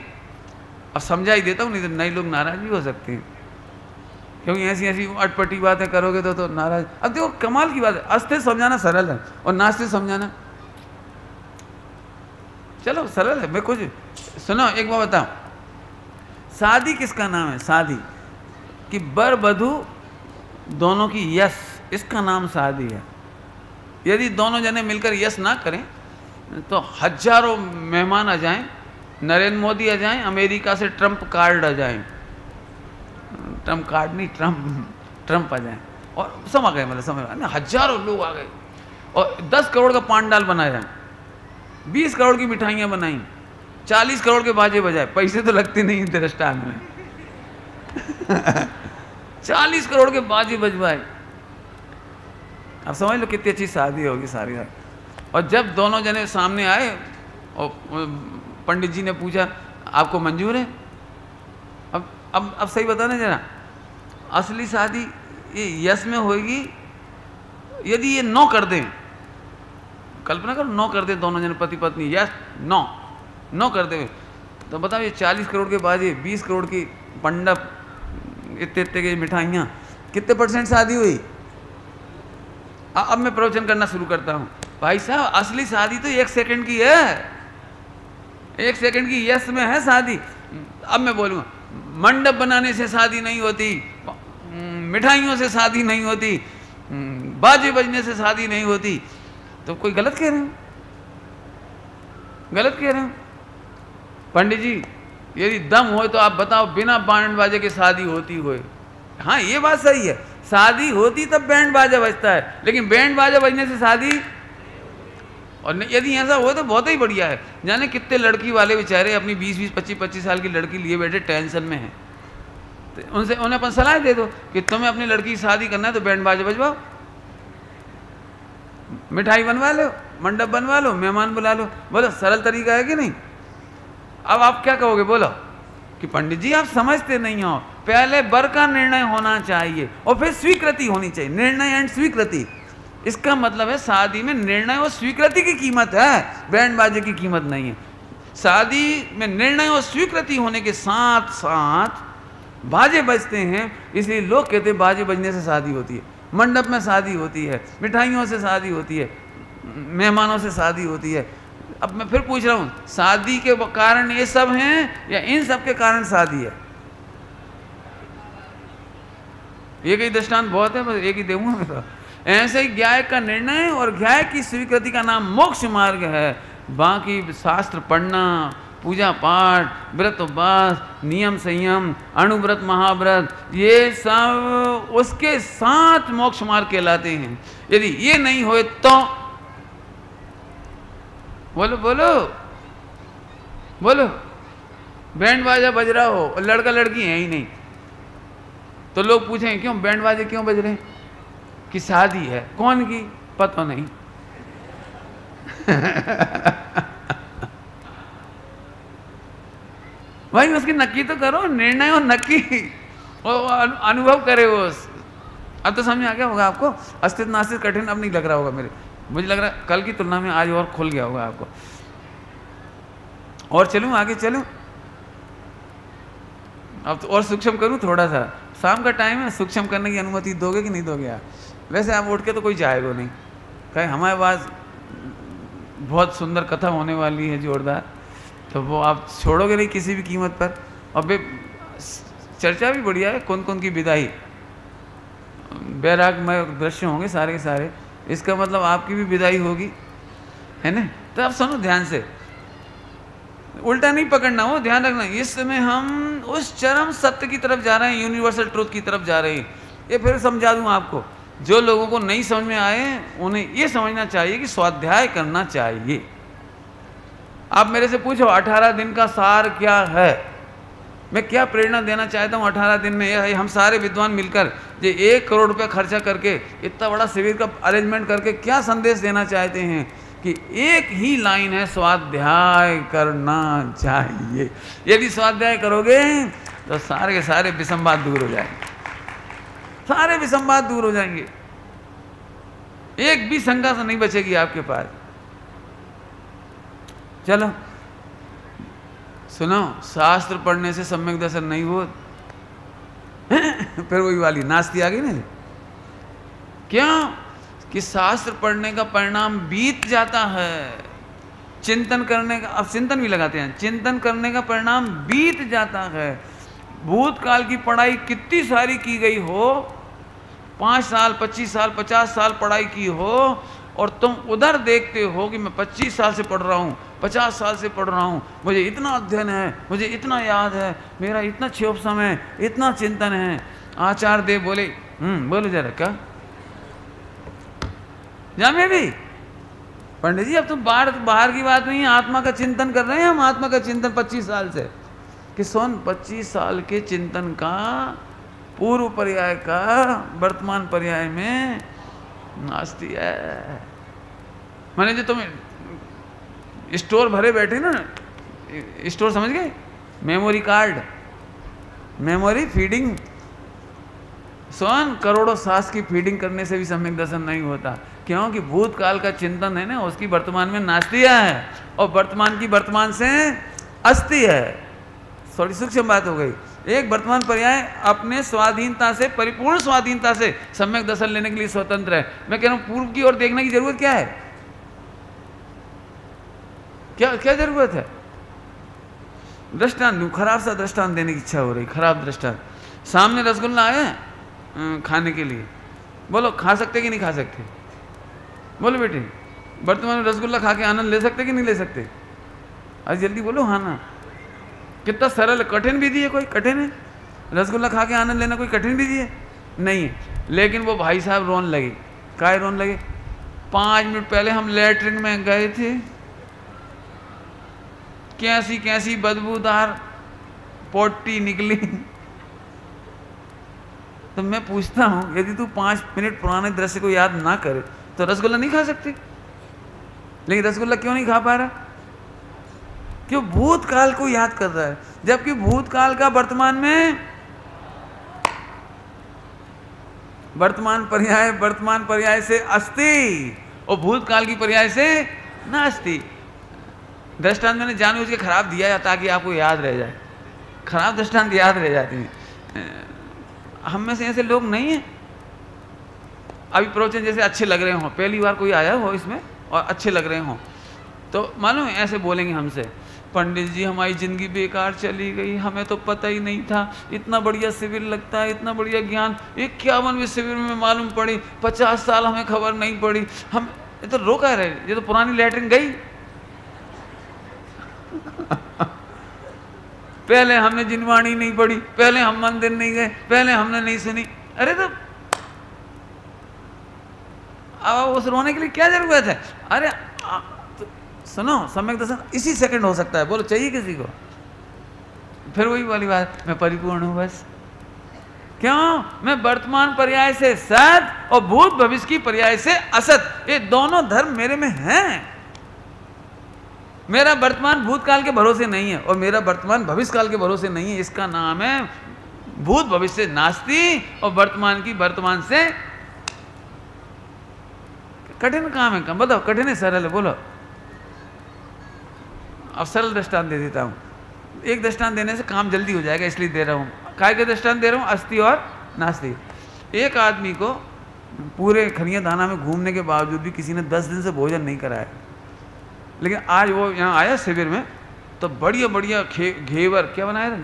A: अब समझा ही देता हूँ, नहीं तो नए लोग नाराज भी हो सकते हैं, क्योंकि ऐसी ऐसी अटपटी बातें करोगे तो नाराज। अब देखो कमाल की बात है, अस्तित्व समझाना सरल है और नास्तित्व समझाना, चलो सरल है। मैं कुछ सुनो, एक बात बताओ, शादी किसका नाम है? शादी कि वर वधू दोनों की यश, इसका नाम शादी है। यदि दोनों जने मिलकर यश ना करें तो हजारों मेहमान आ जाएं, नरेंद्र मोदी आ जाएं, अमेरिका से ट्रंप कार्ड आ जाएं, ट्रंप कार्ड नहीं, ट्रंप आ जाएं, और सब आ गए, मतलब समझ में, हजारों लोग आ गए, और 10 करोड़ का पांडाल बनाया, 20 करोड़ की मिठाइयाँ बनाई, 40 करोड़ के बाजे बजाए, पैसे तो लगते नहीं दृष्टान में 40 करोड़ के बाजे बजवाए। अब समझ लो कितनी अच्छी शादी होगी सारी। और जब दोनों जने सामने आए और पंडित जी ने पूछा आपको मंजूर है? अब सही बताना जरा, असली शादी ये यश में होगी। यदि ये नो कर दें, कल्पना करो नो कर दे दोनों जने पति पत्नी, यस नो कर दे, तो बताओ ये 40 करोड़ के बाजे, 20 करोड़ की मंडप, इतने इतने की मिठाइयाँ, कितने % शादी हुई? अब मैं प्रवचन करना शुरू करता हूँ। भाई साहब असली शादी तो 1 सेकंड की है, 1 सेकंड की यश में है शादी। अब मैं बोलूँगा मंडप बनाने से शादी नहीं होती, मिठाइयों से शादी नहीं होती, बाजे बजने से शादी नहीं होती, तो कोई गलत कह रहे हो, गलत कह रहे हो। पंडित जी यदि दम हो तो आप बताओ बिना बैंड बाजे के शादी होती हो? हाँ ये बात सही है, शादी होती तब बैंड बाजा बजता है, लेकिन बैंड बाजा बजने से शादी, और यदि ऐसा हो तो बहुत ही बढ़िया है। जाने कितने लड़की वाले बेचारे अपनी 20-20, 25-25 साल की लड़की लिए बैठे टेंशन में हैं, तो उनसे उन्हें अपन सलाह दे दो कि तुम्हें अपनी लड़की की शादी करना है तो बैंड बाजा बजवाओ, मिठाई बनवा लो, मंडप बनवा लो, मेहमान बुला लो। बोलो सरल तरीका है कि नहीं? अब आप क्या कहोगे? बोलो कि पंडित जी आप समझते नहीं हो, पहले वर का निर्णय होना चाहिए और फिर स्वीकृति होनी चाहिए। निर्णय एंड स्वीकृति, इसका मतलब है शादी में निर्णय और स्वीकृति की कीमत है, बैंड बाजे की कीमत नहीं है। शादी में निर्णय और स्वीकृति होने के साथ साथ बाजे बजते हैं, इसलिए लोग कहते हैं बाजे बजने से शादी होती है, मंडप में शादी होती है, मिठाइयों से शादी होती है, मेहमानों से शादी होती है। अब मैं फिर पूछ रहा हूँ, शादी के कारण ये सब हैं या इन सब के कारण शादी है? एक ही दृष्टांत बहुत है, बस एक ही दूंगा मैं तो। ऐसे ही ज्ञाय का निर्णय और ज्ञाय की स्वीकृति का नाम मोक्ष मार्ग है। बाकी शास्त्र पढ़ना, पूजा पाठ, व्रत उपवास, नियम संयम, अणुव्रत महाव्रत, ये सब उसके साथ मोक्ष मार्ग कहलाते हैं। यदि ये नहीं होए तो बोलो बोलो बोलो, बैंड बाजा बज रहा हो और लड़का लड़की है ही नहीं, तो लोग पूछेंगे क्यों बैंड बाजे क्यों बज रहे हैं? कि शादी है। कौन की? पता नहीं। भाई उसकी नक्की तो करो, निर्णय और नक्की अनुभव करे वो। अब तो समझ आ गया होगा आपको, अस्तित्व नास्तित्व कठिन अब नहीं लग रहा होगा मेरे, मुझे लग रहा है कल की तुलना में आज और खुल गया होगा आपको। और चलूं आगे, चलूं अब तो और सूक्ष्म करूं थोड़ा सा। शाम का टाइम है, सूक्ष्म करने की अनुमति दोगे कि नहीं दोगे आप? वैसे आप उठ के तो कोई जाएगा नहीं, कहे हमारे पास बहुत सुंदर कथा होने वाली है जोरदार, तो वो आप छोड़ोगे नहीं किसी भी कीमत पर। अब चर्चा भी बढ़िया है, कौन कौन की विदाई, बैरागमय दृश्य होंगे सारे के सारे, इसका मतलब आपकी भी विदाई होगी, है ना? तो आप सुनो ध्यान से, उल्टा नहीं पकड़ना हो, ध्यान रखना। इस समय हम उस चरम सत्य की तरफ जा रहे हैं, यूनिवर्सल ट्रूथ की तरफ जा रहे हैं। ये फिर समझा दूं आपको, जो लोगों को नहीं समझ में आए उन्हें ये समझना चाहिए कि स्वाध्याय करना चाहिए। आप मेरे से पूछो 18 दिन का सार क्या है, मैं क्या प्रेरणा देना चाहता हूँ 18 दिन में। यह हम सारे विद्वान मिलकर ये 1 करोड़ रुपया खर्चा करके इतना बड़ा शिविर का अरेंजमेंट करके क्या संदेश देना चाहते हैं कि एक ही लाइन है, स्वाध्याय करना चाहिए। यदि स्वाध्याय करोगे तो सारे के सारे विसंवाद दूर हो जाएंगे, सारे विसंवाद दूर हो जाएंगे, एक भी शंका से नहीं बचेगी आपके पास। चलो सुनो, शास्त्र पढ़ने से सम्यक दर्शन नहीं हो फिर वही वाली नास्ती आ गई ना। क्यों? कि शास्त्र पढ़ने का परिणाम बीत जाता है, चिंतन करने का, अब चिंतन भी लगाते हैं, चिंतन करने का परिणाम बीत जाता है। भूतकाल की पढ़ाई कितनी सारी की गई हो, 5 साल 25 साल 50 साल पढ़ाई की हो, और तुम उधर देखते हो कि मैं 25 साल से पढ़ रहा हूँ, 50 साल से पढ़ रहा हूँ, मुझे इतना अध्ययन है, मुझे इतना याद है, मेरा इतना क्षोभसम है, इतना चिंतन है। आचार्य देव बोले बोलो जरा क्या जामे भी पंडित जी, अब तो बाहर की बात नहीं है, आत्मा का चिंतन कर रहे हैं हम, आत्मा का चिंतन 25 साल से। कि सोन 25 साल के चिंतन का पूर्व पर्याय का वर्तमान पर्याय में नास्ती है। माने जो तुम स्टोर भरे बैठे ना, स्टोर समझ गए, मेमोरी कार्ड, मेमोरी फीडिंग। सोन करोड़ों सांस की फीडिंग करने से भी सम्यक दर्शन नहीं होता, क्योंकि भूतकाल का चिंतन है ना, उसकी वर्तमान में नास्तिया है, और वर्तमान की वर्तमान से अस्ति है। थोड़ी सूक्ष्म बात हो गई। एक वर्तमान पर्याय अपने स्वाधीनता से, परिपूर्ण स्वाधीनता से सम्यक दर्शन लेने के लिए स्वतंत्र है। मैं कह रहा हूं पूर्व की ओर देखने की जरूरत क्या है? क्या क्या जरूरत है? दृष्टांत दूं, खराब सा दृष्टांत देने की इच्छा हो रही, खराब दृष्टांत। सामने रसगुल्ला है, खाने के लिए, बोलो खा सकते कि नहीं खा सकते? बोलो बेटे, वर्तमान में रसगुल्ला खा के आनंद ले सकते कि नहीं ले सकते? अरे जल्दी बोलो हाँ ना। कितना सरल, कठिन विधि है? कोई कठिन है? रसगुल्ला खा के आनंद लेना कोई कठिन विधि है? नहीं है। लेकिन वो भाई साहब रोने लगे। काहे रोने लगे? 5 मिनट पहले हम लेटरिन में गए थे, कैसी कैसी बदबूदार पोटी निकली। तो मैं पूछता हूं, यदि तू 5 मिनट पुराने दृश्य को याद ना करे तो रसगुल्ला नहीं खा सकती? लेकिन रसगुल्ला क्यों नहीं खा पा रहा? क्यों? भूतकाल को याद कर रहा है, जबकि भूतकाल का वर्तमान में वर्तमान पर्याय से अस्ति और भूतकाल की पर्याय से नास्ति। दृष्टांत मैंने जानबूझ के खराब दिया है ताकि आपको याद रह जाए। खराब दृष्टांत याद रह जाते हैं। हम में से ऐसे लोग नहीं हैं। अभी प्रवचन जैसे अच्छे लग रहे हों, पहली बार कोई आया हो इसमें और अच्छे लग रहे हों, तो मालूम है ऐसे बोलेंगे हमसे, पंडित जी हमारी ज़िंदगी बेकार चली गई, हमें तो पता ही नहीं था, इतना बढ़िया शिविर लगता है, इतना बढ़िया ज्ञान, 51वें शिविर में मालूम पड़ी, 50 साल हमें खबर नहीं पड़ी। हम ये तो रोका रहे, ये तो पुरानी लैट्रिन गई। पहले हमने जिनवाणी नहीं पढ़ी, पहले हम मंदिर नहीं गए, पहले हमने नहीं सुनी। अरे तो अब उस रोने के लिए क्या जरूरत है? अरे तो सुनो, सम्यक दर्शन इसी सेकंड हो सकता है। बोलो चाहिए किसी को? फिर वही वाली बात, मैं परिपूर्ण हूं बस। क्यों? मैं वर्तमान पर्याय से सत और भूत भविष्य की पर्याय से असत, ये दोनों धर्म मेरे में हैं। मेरा वर्तमान भूतकाल के भरोसे नहीं है और मेरा वर्तमान भविष्य काल के भरोसे नहीं है। इसका नाम है भूत भविष्य से नास्ति और वर्तमान की वर्तमान से। कठिन काम है? काम बताओ, कठिन है सरल है? बोलो। अब सरल दृष्टांत दे देता हूँ। एक दृष्टांत देने से काम जल्दी हो जाएगा, इसलिए दे रहा हूँ। काय का दृष्टांत दे रहा हूँ? अस्ति और नास्ति। एक आदमी को पूरे खनिया दाना में घूमने के बावजूद भी किसी ने 10 दिन से भोजन नहीं कराया, लेकिन आज वो यहाँ आया शिविर में तो बढ़िया बढ़िया घेवर क्या बनाया था?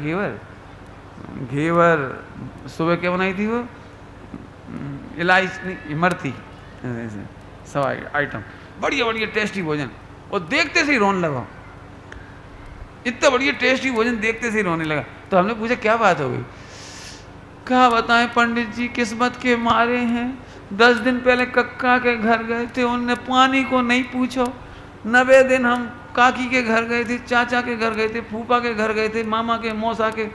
A: घेवर सुबह क्या बनाई थी वो? इलायची, इमरती, सब आइटम, बढ़िया बढ़िया टेस्टी भोजन। और देखते से ही रोने लगा, इतना बढ़िया टेस्टी भोजन देखते से ही रोने लगा। तो हमने पूछा क्या बात हो गई? क्या बताएं पंडित जी, किस्मत के मारे हैं, 10 दिन पहले कक्का के घर गए थे, उनने पानी को नहीं पूछो। 90 दिन हम काकी के घर गए थे, चाचा के घर गए थे, फूफा के घर गए थे, मामा के, मौसा के।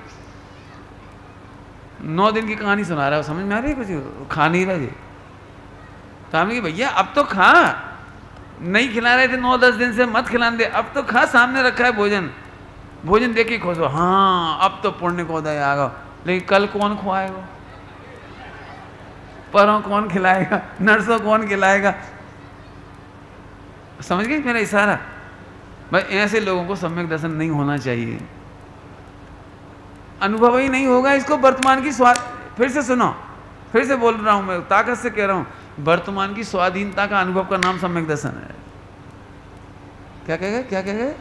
A: 9 दिन की कहानी सुना रहा है, समझ में आ रही है कुछ? खा नहीं रहे। तो हमने कहा भैया अब तो खा, नहीं खिला रहे थे 9-10 दिन से, मत खिलाने दे, अब तो खा, सामने रखा है भोजन, भोजन देख के खुश हो। हाँ अब तो पुण्य को उदय आ गया। लेकिन कल कौन खुआएगा? परों कौन खिलाएगा? नर्सों कौन खिलाएगा? समझ गए मेरा इशारा? भाई ऐसे लोगों को सम्यक दर्शन नहीं होना चाहिए, अनुभव ही नहीं होगा इसको वर्तमान की स्वाद। फिर से सुनो, फिर से बोल रहा हूं मैं, ताकत से कह रहा हूं, वर्तमान की स्वाधीनता का अनुभव का नाम सम्यक दर्शन है। क्या कह गए? क्या कह गए?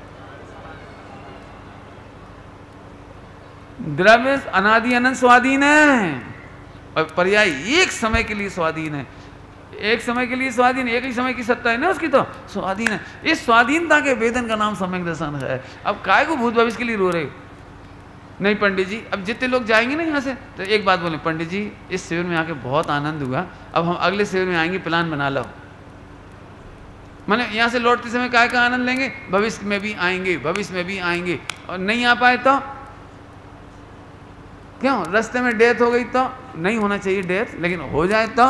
A: द्रव्य अनादि अनंत स्वाधीन है और पर्याय एक समय के लिए स्वाधीन है। एक समय के लिए स्वाधीन, एक ही समय की सत्ता है ना उसकी, तो स्वाधीन है। इस स्वाधीनता के वेदन का नाम सम्यक दर्शन है। अब काय को भूत भविष्य के लिए रो रहे? नहीं पंडित जी, अब जितने लोग जाएंगे ना यहाँ से तो एक बात बोले, पंडित जी इस शिविर में आके बहुत आनंद हुआ, अब हम अगले शिविर में आएंगे, प्लान बना लो। मैंने यहाँ से लौटते समय काय का आनंद लेंगे? भविष्य में भी आएंगे, भविष्य में भी आएंगे। और नहीं आ पाए तो क्यों? रास्ते में डेथ हो गई तो नहीं होना चाहिए डेथ, लेकिन हो जाए तो